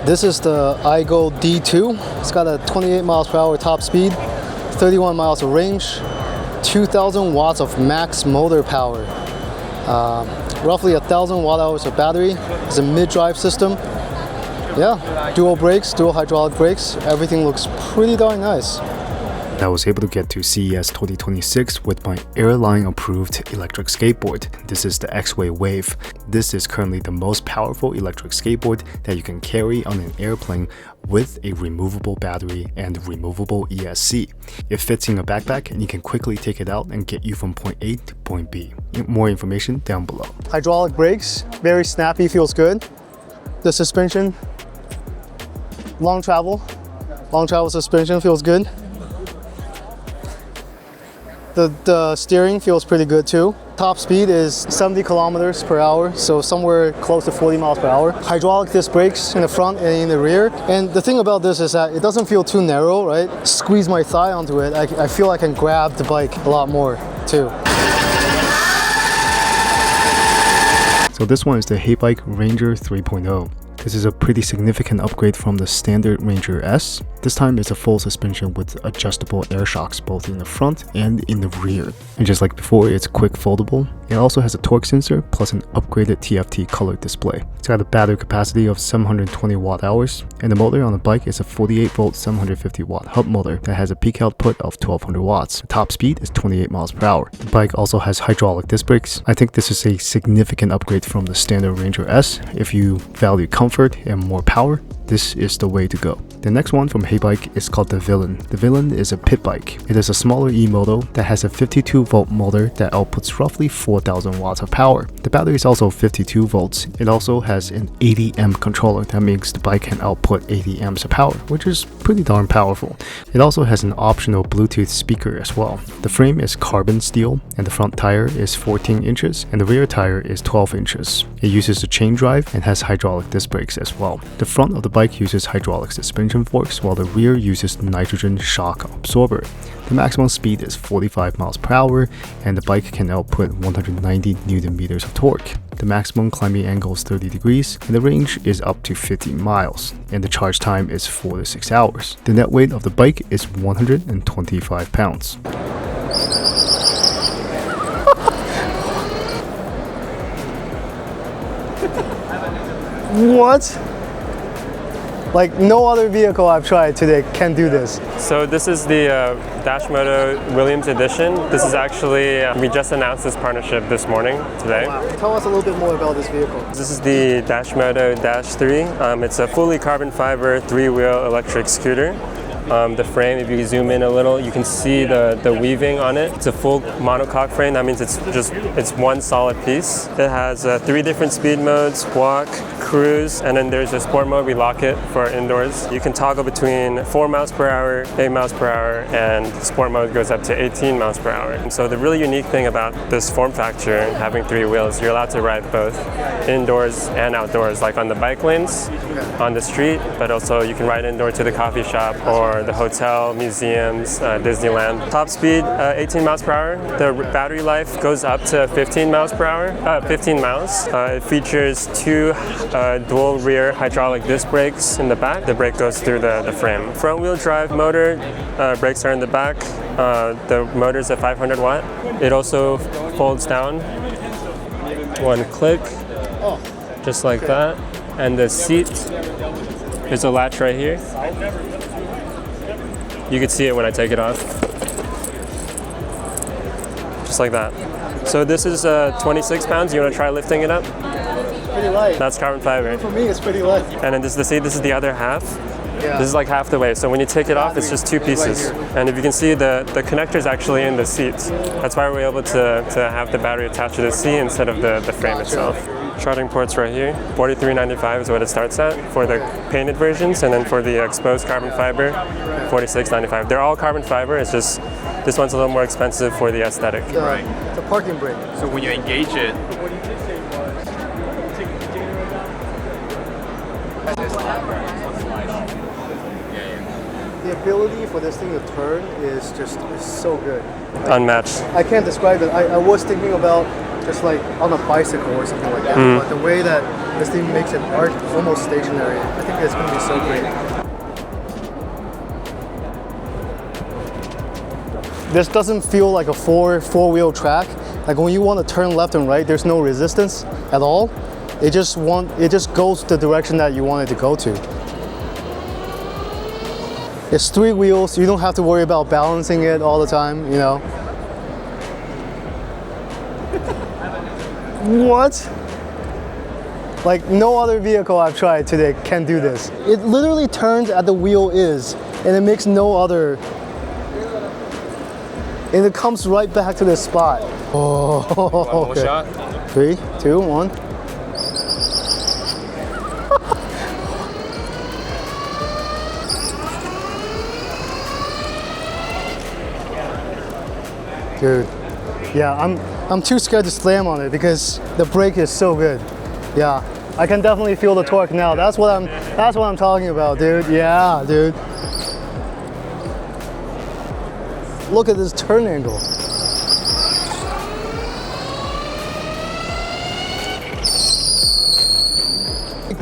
This is the Aigo D2. It's got a 28 miles per hour top speed, 31 miles of range, 2,000 watts of max motor power, roughly 1,000 watt hours of battery. It's a mid-drive system. Yeah, dual brakes, dual hydraulic brakes. Everything looks pretty darn nice. I was able to get to CES 2026 with my airline-approved electric skateboard. This is the EXWAY Wave. This is currently the most powerful electric skateboard that you can carry on an airplane with a removable battery and removable ESC. It fits in a backpack and you can quickly take it out and get you from point A to point B. More information down below. Hydraulic brakes, very snappy, feels good. The suspension, long travel suspension feels good. The steering feels pretty good too. Top speed is 70 kilometers per hour, so somewhere close to 40 miles per hour. Hydraulic disc brakes in the front and in the rear. And the thing about this is that it doesn't feel too narrow, right? Squeeze my thigh onto it, I feel I can grab the bike a lot more too. So this one is the Heybike Ranger 3.0. This is a pretty significant upgrade from the standard Ranger S. This time it's a full suspension with adjustable air shocks both in the front and in the rear. And just like before, it's quick foldable. It also has a torque sensor plus an upgraded TFT color display. It's got a battery capacity of 720 watt hours, and the motor on the bike is a 48 volt 750 watt hub motor that has a peak output of 1200 watts. The top speed is 28 miles per hour. The bike also has hydraulic disc brakes. I think this is a significant upgrade from the standard Ranger S. If you value comfort and more power, this is the way to go. The next one from Heybike is called the Villian. The Villian is a pit bike. It is a smaller EMOTO that has a 52 volt motor that outputs roughly 4,000 watts of power. The battery is also 52 volts. It also has an 80 amp controller. That means the bike can output 80 amps of power, which is pretty darn powerful. It also has an optional Bluetooth speaker as well. The frame is carbon steel and the front tire is 14 inches and the rear tire is 12 inches. It uses a chain drive and has hydraulic disc brakes as well. The front of the bike uses hydraulic suspension forks while the rear uses nitrogen shock absorber. The maximum speed is 45 miles per hour and the bike can output 190 Newton meters of torque. The maximum climbing angle is 30 degrees and the range is up to 50 miles and the charge time is 4 to 6 hours. The net weight of the bike is 125 pounds. What? Like no other vehicle I've tried today can do this. So this is the DASHMOTO Williams edition. This is actually, we just announced this partnership this morning, today. Wow. Tell us a little bit more about this vehicle. This is the DASHMOTO Dash 3. It's a fully carbon fiber 3-wheel electric scooter. The frame, if you zoom in a little, you can see the weaving on it. It's a full monocoque frame. That means it's one solid piece. It has 3 different speed modes: walk, cruise, and then there's a sport mode. We lock it for indoors. You can toggle between 4 miles per hour, 8 miles per hour, and sport mode goes up to 18 miles per hour. And so the really unique thing about this form factor, having 3 wheels, you're allowed to ride both indoors and outdoors, like on the bike lanes, on the street, but also you can ride indoor to the coffee shop or the hotel, museums, Disneyland. Top speed, 18 miles per hour. The battery life goes up to 15 miles per hour, 15 miles. It features 2 dual rear hydraulic disc brakes in the back. The brake goes through the frame. Front wheel drive motor, brakes are in the back. The motor's at 500 watt. It also folds down. One click, just like that. And the seat, there's a latch right here. You can see it when I take it off. Just like that. So this is 26 pounds. You want to try lifting it up? Pretty light. That's carbon fiber. For me, it's pretty light. And then this is the other half. Yeah. This is like half the way. So when you take it off, it's just 2 pieces. Right, and if you can see, the connector is actually in the seat. That's why we're able to have the battery attached to the seat instead of the frame itself. Charging ports right here. $43.95 is what it starts at for the painted versions, and then for the exposed carbon fiber, $46.95. They're all carbon fiber. It's just this one's a little more expensive for the aesthetic. Right. It's a parking brake. So when you engage it, the ability for this thing to turn is so good. Unmatched. I can't describe it. I was thinking about just like on a bicycle or something like that. But the way that this thing makes it arc almost stationary, I think it's going to be so great. This doesn't feel like a four-wheel track. Like when you want to turn left and right, there's no resistance at all. It just goes the direction that you want it to go to. It's 3 wheels. You don't have to worry about balancing it all the time, you know. What? Like no other vehicle I've tried today can do this. It literally turns at the wheel is, and it makes no other. And it comes right back to this spot. Oh, One more shot. 3, 2, 1. Dude, yeah, I'm too scared to slam on it because the brake is so good. Yeah, I can definitely feel the torque now. That's what I'm talking about, dude. Yeah, dude. Look at this turn angle.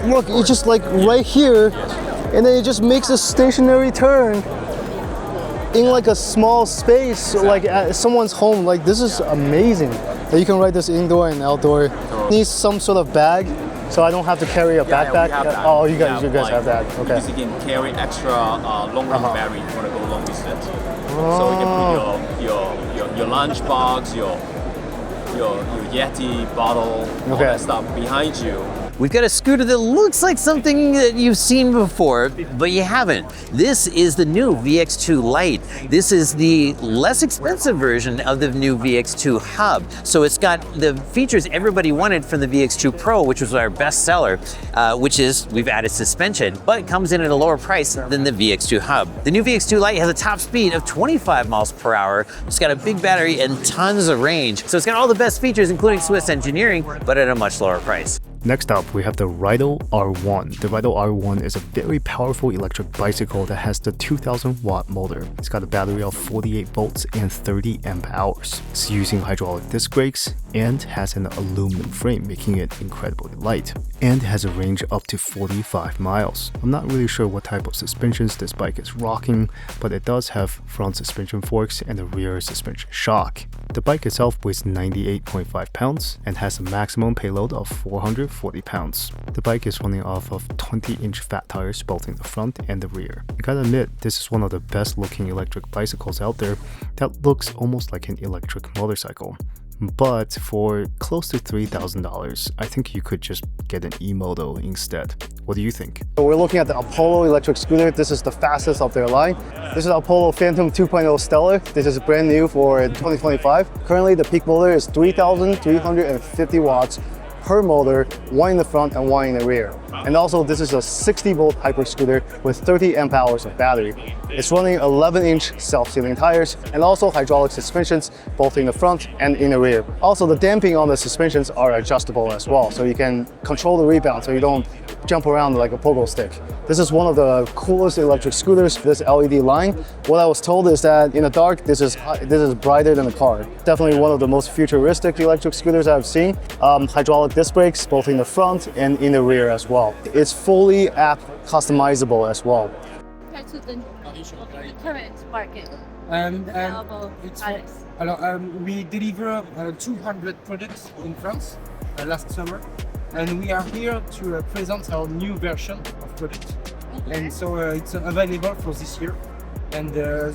Look, it's just like right here, and then it just makes a stationary turn in like a small space, like at someone's home. Like this is amazing. That you can ride this indoor and outdoor. Need some sort of bag, so I don't have to carry a backpack. Oh, you guys have that. Okay. Because you can carry extra long range battery if you want to go long distance. So you can put your lunch box, your Yeti bottle, all that stuff behind you. We've got a scooter that looks like something that you've seen before, but you haven't. This is the new VX2 Lite. This is the less expensive version of the new VX2 Hub. So it's got the features everybody wanted from the VX2 Pro, which was our best seller, which is we've added suspension, but it comes in at a lower price than the VX2 Hub. The new VX2 Lite has a top speed of 25 miles per hour. It's got a big battery and tons of range. So it's got all the best features, including Swiss engineering, but at a much lower price. Next up, we have the RIDEL R1. The RIDEL R1 is a very powerful electric bicycle that has the 2000 watt motor. It's got a battery of 48 volts and 30 amp hours. It's using hydraulic disc brakes and has an aluminum frame, making it incredibly light, and has a range up to 45 miles. I'm not really sure what type of suspensions this bike is rocking, but it does have front suspension forks and a rear suspension shock. The bike itself weighs 98.5 pounds and has a maximum payload of 440 pounds. The bike is running off of 20-inch fat tires both in the front and the rear. I gotta admit, this is one of the best looking electric bicycles out there that looks almost like an electric motorcycle. But for close to $3,000, I think you could just get an EMOTO instead. What do you think? So we're looking at the Apollo electric scooter. This is the fastest of their line. This is Apollo Phantom 2.0 Stellar. This is brand new for 2025. Currently, the peak motor is 3,350 watts per motor, one in the front and one in the rear. And also, this is a 60-volt hyper scooter with 30 amp hours of battery. It's running 11-inch self-sealing tires and also hydraulic suspensions, both in the front and in the rear. Also, the damping on the suspensions are adjustable as well, so you can control the rebound so you don't jump around like a pogo stick. This is one of the coolest electric scooters, this LED line. What I was told is that in the dark, this is brighter than the car. Definitely one of the most futuristic electric scooters I've seen. Hydraulic disc brakes, both in the front and in the rear as well. It's fully app customizable as well. Compared to the current market, we deliver 200 products in France last summer, and we are here to present our new version of product. And so it's available for this year. And the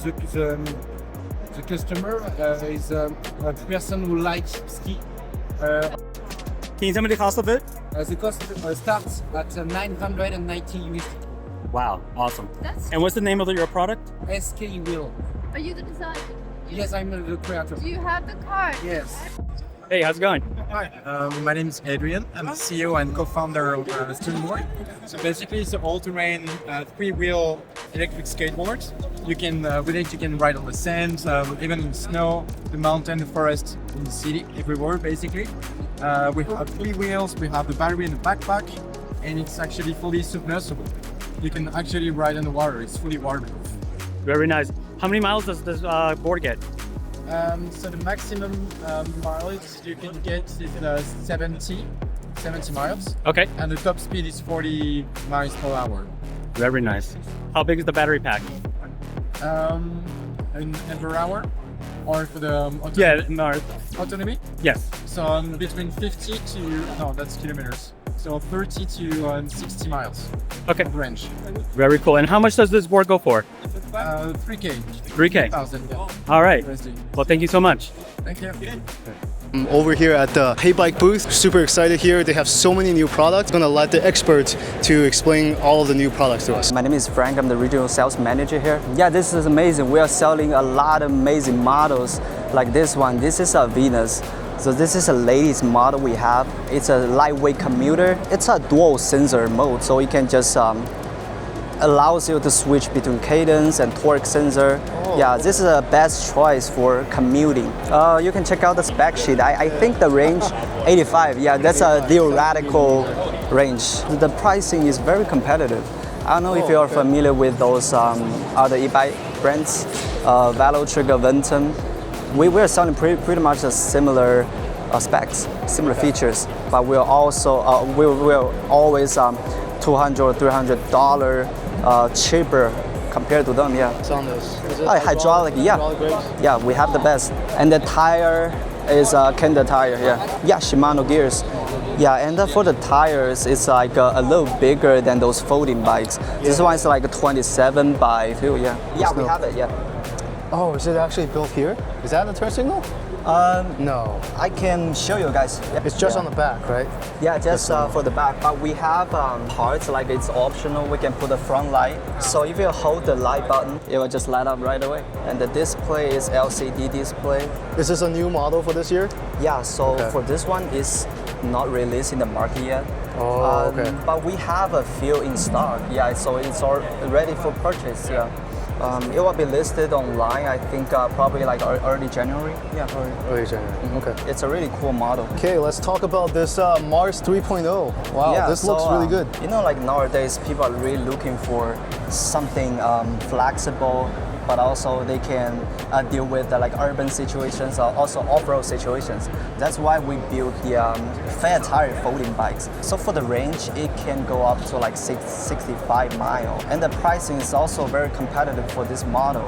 customer is a person who likes ski. Can you tell me the cost of it? The cost starts at 990 USD. Wow, awesome. That's And what's the name of your product? Skwheel. Are you the designer? Yes, I'm the creator. Do you have the card? Yes. Hey, how's it going? Hi, my name is Adrian. I'm the CEO and co-founder of Sternboard. So basically, it's an all-terrain three-wheel electric skateboard. You can with it you can ride on the sand, even in snow, the mountain, the forest, in the city, everywhere basically. We have 3 wheels. We have the battery in the backpack, and it's actually fully submersible. You can actually ride in the water. It's fully waterproof. Very nice. How many miles does this board get? So the maximum mileage you can get is 70 miles. Okay. And the top speed is 40 miles per hour. Very nice. How big is the battery pack? And per hour? Or for the autonomy? Yeah, no. Autonomy? Yes. So between 50 to, no, that's kilometers. So 30 to 60 miles Okay. range. Very cool. And how much does this board go for? 3K. 3K. 1,000, yeah. All right. USD. Well, thank you so much. Thank you. I'm over here at the Heybike booth. Super excited here. They have so many new products. I'm gonna let the expert to explain all of the new products to us. My name is Frank. I'm the regional sales manager here. Yeah, this is amazing. We are selling a lot of amazing models like this one. This is a Venus. So this is the latest model we have. It's a lightweight commuter. It's a dual sensor mode, so you can just allows you to switch between cadence and torque sensor. Yeah, this is the best choice for commuting. You can check out the spec sheet. I think the range 85. Yeah, that's a theoretical range. The pricing is very competitive. I don't know if you're familiar with those other e-bike brands, Velo, Trigger, Ventum. We're selling pretty much a similar specs, similar features, but we're also we're always $200 or $300 cheaper compared to them. Yeah. It's on this. Is it hydraulic, yeah. Hydraulic brakes? Yeah, we have the best. And the tire is Kenda tire, yeah. Yeah, Shimano gears. Yeah, and for the tires, it's like a little bigger than those folding bikes. This one is like a 27 by 2, yeah. Yeah, we have it, yeah. Oh, is it actually built here? Is that a turn signal? No. I can show you guys. Yeah. It's just on the back, right? Yeah, just for the back. But we have parts like it's optional. We can put a front light. So if you hold the light button, it will just light up right away. And the display is LCD display. Is this a new model for this year? Yeah, so for this one, it's not released in the market yet. Oh, okay. But we have a few in stock. Yeah, so it's all ready for purchase. Yeah. It will be listed online, I think probably like early January. Yeah. Early January. Okay. It's a really cool model. Okay, let's talk about this Mars 3.0. Wow, Yeah, this looks really good. You know, like nowadays, people are really looking for something flexible, but also they can deal with like urban situations, also off-road situations. That's why we built the fat tire folding bikes. So for the range, it can go up to like 65 miles. And the pricing is also very competitive for this model.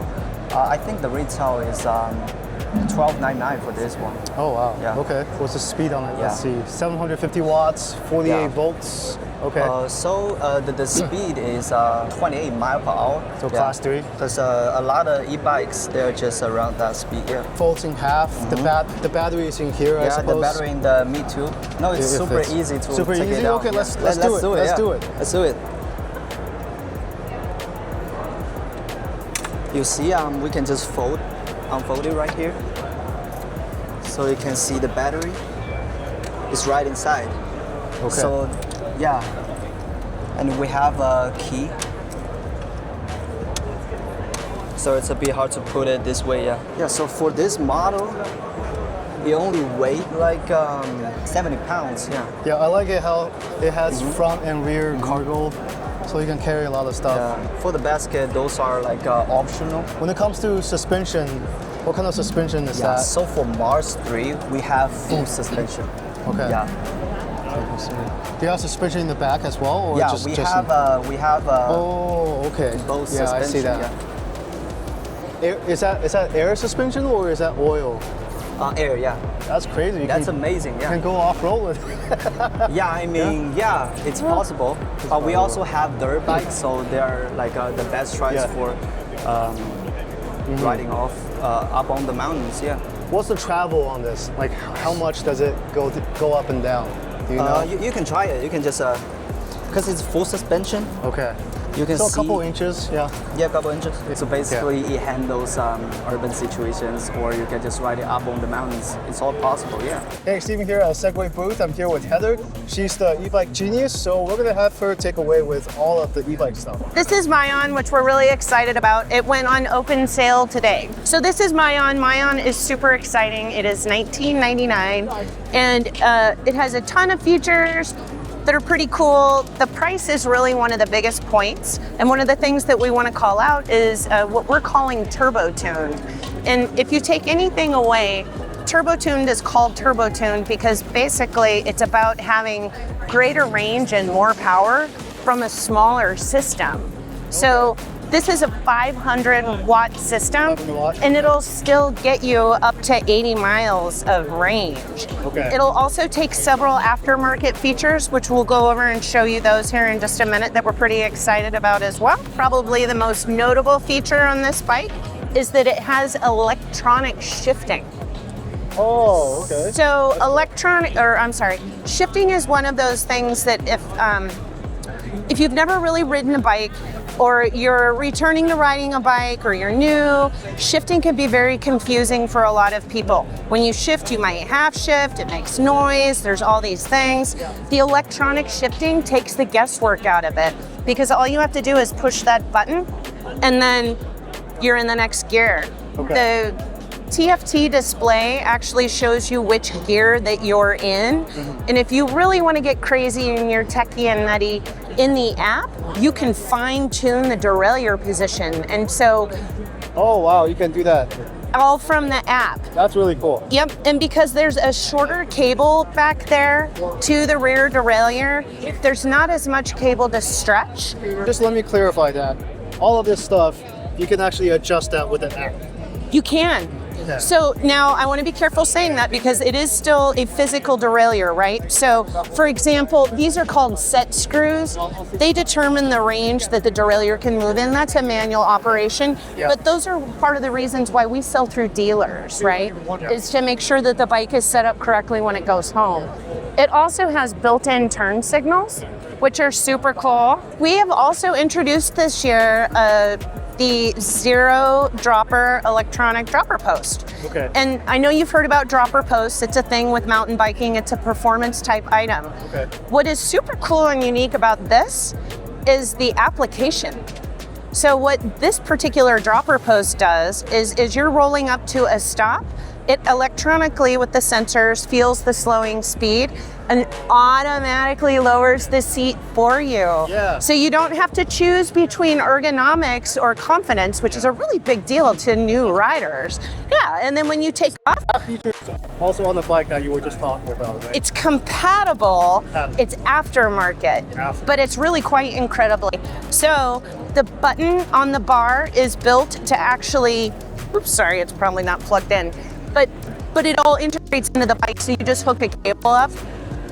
I think the retail is $12.99 for this one. Oh wow. Yeah. Okay. What's the speed on it? Yeah. Let's see. 750 watts, 48 volts. Okay. The speed is 28 miles per hour. So class 3. Because a lot of e-bikes, they're just around that speed. Yeah. Folds in half. The battery is in here, I suppose. The battery in the Me Too. No, it's super easy to super take easy? it out. Okay, let's do it. Let's do it. Let's do it. You see, we can just unfold it right here. So you can see the battery. It's right inside. Okay. So, yeah. And we have a key. So it's a bit hard to put it this way, yeah. Yeah, so for this model, it only weighs like 70 pounds, yeah. Yeah, I like it how it has front and rear cargo, so you can carry a lot of stuff. Yeah. For the basket, those are like optional. When it comes to suspension, what kind of suspension is that? So for Mars 3, we have full suspension. Okay. Yeah. Do you have suspension in the back as well, or Yeah, just we have. Oh, okay. Both yeah, suspension. I see that. Yeah. Is that air suspension or is that oil? Air, yeah. That's crazy. That's amazing, yeah. You can go off-road with it. Yeah, I mean, yeah, it's possible. But we also have dirt bikes, so they're like the best choice for riding off up on the mountains, yeah. What's the travel on this? Like, how much does it go up and down? Do you know? You can try it. You can just, because it's full suspension. Okay. You can so see, a couple inches, yeah. Yeah, a couple inches. So basically, it handles urban situations, or you can just ride it up on the mountains. It's all possible, yeah. Hey, Steven here at Segway booth. I'm here with Heather. She's the e-bike genius, so we're gonna have her take away with all of the e-bike stuff. This is Myon, which we're really excited about. It went on open sale today. So this is Myon. Myon is super exciting. It is $19.99, and it has a ton of features. that are pretty cool. The price is really one of the biggest points. And one of the things that we want to call out is what we're calling turbo tuned. And if you take anything away, turbo tuned is called turbo tuned because basically it's about having greater range and more power from a smaller system. So this is a 500 watt system, and it'll still get you up to 80 miles of range. Okay. It'll also take several aftermarket features, which we'll go over and show you those here in just a minute that we're pretty excited about as well. Probably the most notable feature on this bike is that it has electronic shifting. Oh, okay. So shifting is one of those things that if you've never really ridden a bike, or you're returning to riding a bike, or you're new, shifting can be very confusing for a lot of people. When you shift, you might half shift, it makes noise, there's all these things. The electronic shifting takes the guesswork out of it because all you have to do is push that button and then you're in the next gear. Okay. The TFT display actually shows you which gear that you're in. And if you really want to get crazy and you're techie and nutty, in the app, you can fine tune the derailleur position. And so, oh wow, you can do that. All from the app. That's really cool. Yep, and because there's a shorter cable back there to the rear derailleur, there's not as much cable to stretch. Just let me clarify that. All of this stuff, you can actually adjust that with an app. You can. So now I want to be careful saying that because it is still a physical derailleur, right? So for example, these are called set screws. They determine the range that the derailleur can move in. That's a manual operation, but those are part of the reasons why we sell through dealers, right? Is to make sure that the bike is set up correctly when it goes home. It also has built-in turn signals, which are super cool. We have also introduced this year the zero dropper electronic dropper post. Okay. And I know you've heard about dropper posts. It's a thing with mountain biking. It's a performance type item. Okay. What is super cool and unique about this is the application. So what this particular dropper post does is you're rolling up to a stop. It electronically, with the sensors, feels the slowing speed and automatically lowers the seat for you. Yeah. So you don't have to choose between ergonomics or confidence, which is a really big deal to new riders. Yeah, and then when you take off, That feature also on the bike that you were just talking about, right? it's compatible, it's aftermarket, but it's really quite incredibly. So the button on the bar is built to actually, oops, sorry, it's probably not plugged in, but it all integrates into the bike, so you just hook a cable up.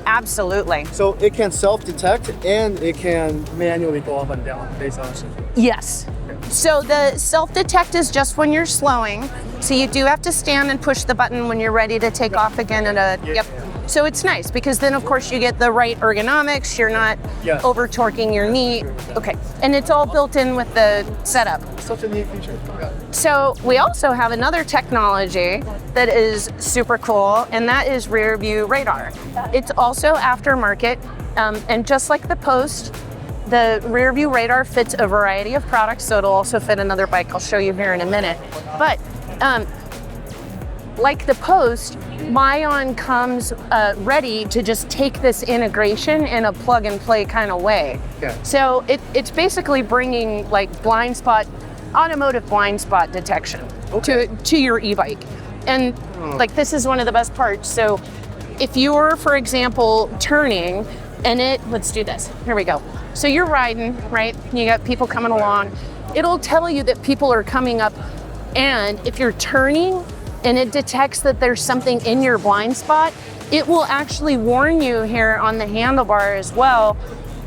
Absolutely. So it can self-detect and it can manually go up and down based on. Yes. So the self-detect is just when you're slowing. So you do have to stand and push the button when you're ready to take off again at a, yep. So it's nice because then of course you get the right ergonomics, you're not over torquing your knee. Okay, and it's all built in with the setup. Such a neat feature. So we also have another technology that is super cool, and that is rear view radar. It's also aftermarket, and just like the Post, the rear view radar fits a variety of products, so it'll also fit another bike I'll show you here in a minute. But like the Post, Myon comes ready to just take this integration in a plug and play kind of way. Okay. So it's basically bringing like automotive blind spot detection to your e-bike. And like this is one of the best parts. So if you're, for example, turning and let's do this, here we go. So you're riding, right? You got people coming along. It'll tell you that people are coming up, and if you're turning and it detects that there's something in your blind spot, it will actually warn you here on the handlebar as well.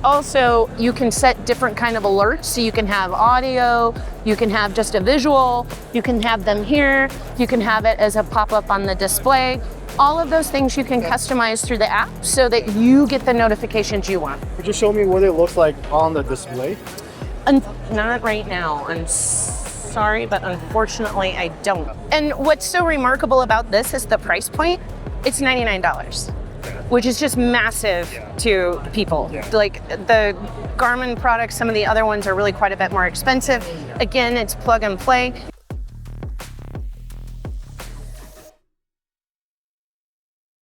Also, you can set different kind of alerts, so you can have audio, you can have just a visual, you can have them here, you can have it as a pop-up on the display. All of those things you can customize through the app so that you get the notifications you want. Could you show me what it looks like on the display? Not right now. I'm sorry, but unfortunately I don't. And what's so remarkable about this is the price point. It's $99, which is just massive to people. Like the Garmin products, some of the other ones are really quite a bit more expensive. Again, it's plug and play.